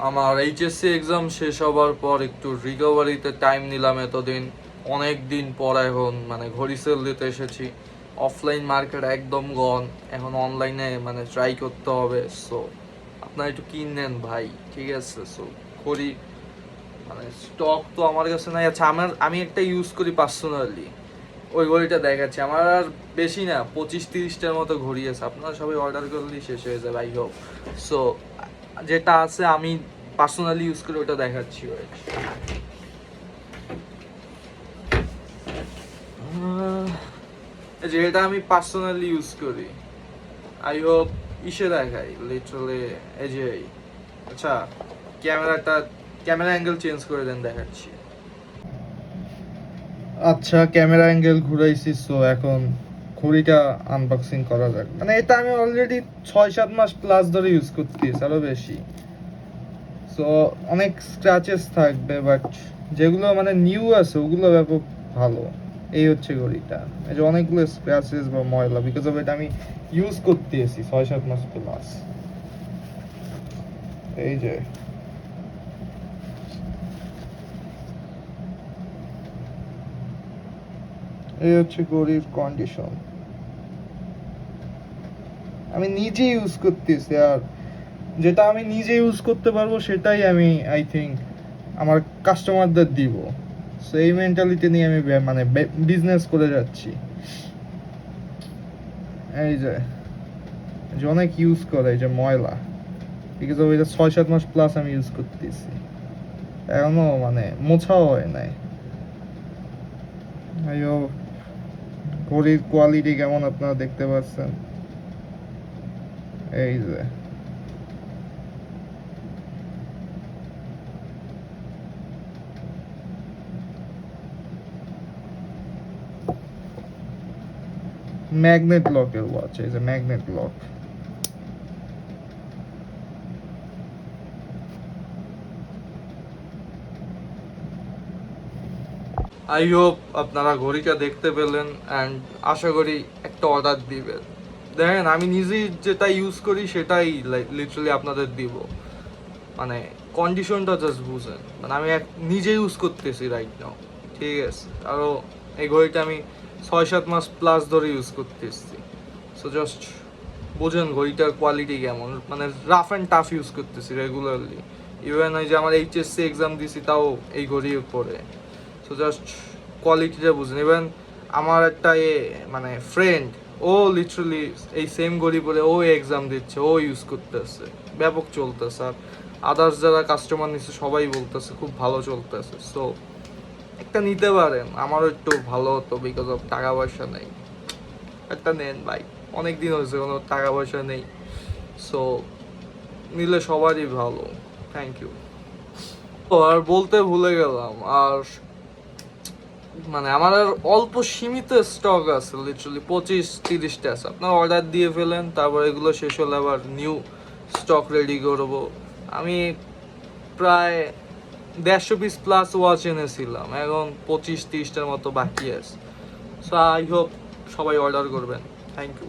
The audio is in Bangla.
আমার এইচএসসি এক্সাম শেষ হবার পর একটু রিকভারিতে টাইম নিলাম। এতদিন অনেক দিন পর এখন মানে ঘড়ি সেল দিতে এসেছি। অফলাইন মার্কেট একদম গন, এখন অনলাইনে মানে ট্রাই করতে হবে। সো আপনারা একটু কিনেন ভাই, ঠিক আছে? সো ঘড়ি মানে স্টক তো আমার কাছে নাই। আচ্ছা, আমি একটা ইউজ করি পার্সোনালি, ওই ঘড়িটা দেখাচ্ছি। আমার আর বেশি না, 25-30টার মতো ঘড়ি আছে। আপনারা সবাই অর্ডার করলেই শেষ হয়ে যাবে, আই হোপ। সো যেটা আছে আমি পার্সোনালি ইউজ করি ওটা দেখাচ্ছি। যেটা আমি পার্সোনালি ইউজ করি, আই হোপ ইসে দেখাই লিটারালি। এই যে, আচ্ছা ক্যামেরা অ্যাঙ্গেল চেঞ্জ করে দেন, দেখাচ্ছি। আচ্ছা, ক্যামেরা অ্যাঙ্গেল ঘুরাইছি। সো এখন ঘড়িটা আনবক্সিং করা যাক। মানে এটা আমি অলরেডি 6-7 মাস প্লাস ধরে ইউজ করতেছি, আরো বেশি। সো অনেক স্ক্র্যাচেস থাকবে, বাট যেগুলো মানে নিউ আছে ওগুলো ব্যাপক ভালো। এই হচ্ছে ঘড়িটা, এই যে অনেকগুলো স্ক্র্যাচেস বা ময়লা, বিকজ অফ এটা আমি ইউজ করতেছি 6-7 মাস প্লাস। এই যে এই হচ্ছে ঘড়ির কন্ডিশন, আমি নিজে ইউজ করতেছি। আর যেটা আমি নিজে ইউজ করতে পারবো সেটাই আমি আই থিঙ্ক আমার কাস্টমারদের দিব। সো এই মেন্টালিটি নিয়ে আমি মানে বিজনেস করে যাচ্ছি। এই যে অনেক ইউজ করে, এই যে ময়লা, বিকজ অফ এটা 6-7 মাস প্লাস আমি ইউজ করতেছি, এখনো মানে মোছাও হয় নাই। আইও, ঘড়ির কোয়ালিটি কেমন আপনারা দেখতে পাচ্ছেন। এই যে ম্যাগনেট লকের ওয়াচ, এই যে ম্যাগনেট লক। আই হোপ আপনারা ঘড়িটা দেখতে পেলেন অ্যান্ড আশা করি একটা অর্ডার দিবেন। দেখেন, আমি নিজেই যেটা ইউজ করি সেটাই লিটারালি আপনাদের দিব। মানে কন্ডিশনটা জাস্ট বুঝেন, মানে আমি নিজে ইউজ করতেছি রাইট নাও, ঠিক আছে? আরও এই ঘড়িটা আমি 6-7 মাস প্লাস ধরে ইউজ করতেছি। সো জাস্ট বোঝেন ঘড়িটার কোয়ালিটি কেমন। মানে রাফ অ্যান্ড টাফ ইউজ করতেছি রেগুলারলি। ইভেন ওই যে আমার এইচএসসি এক্সাম দিছি তাও এই ঘড়ি পরে। সো জাস্ট কোয়ালিটিটা বুঝেন। ইভেন আমার একটা মানে ফ্রেন্ড, ও লিটারালি এই সেম ঘড়ি পরে ও এক্সাম দিচ্ছে, ও ইউজ করতেছে, ব্যাপক চলতেছে। আর আদার্স যারা কাস্টমার নিচ্ছে সবাই বলতেছে খুব ভালো চলতেছে। সো একটা নিতে পারেন, আমারও একটু ভালো হতো, বিকজ অফ টাকা পয়সা নেই। একটা নেন ভাই, অনেক দিন হয়েছে কোনো টাকা পয়সা নেই। সো নিলে সবারই ভালো। Thank you. ও আর বলতে ভুলে গেলাম, আর মানে আমার আর অল্প সীমিত স্টক আছে, লিটারালি 25-30টা আছে। আপনার অর্ডার দিয়ে ফেলেন, তারপর এগুলো শেষ হলে আবার নিউ স্টক রেডি করবো। আমি প্রায় 150 পিস প্লাস ওয়াচ এনেছিলাম, এখন 25-30টার মতো বাকি আছে। সো আই হোপ সবাই অর্ডার করবেন। Thank you.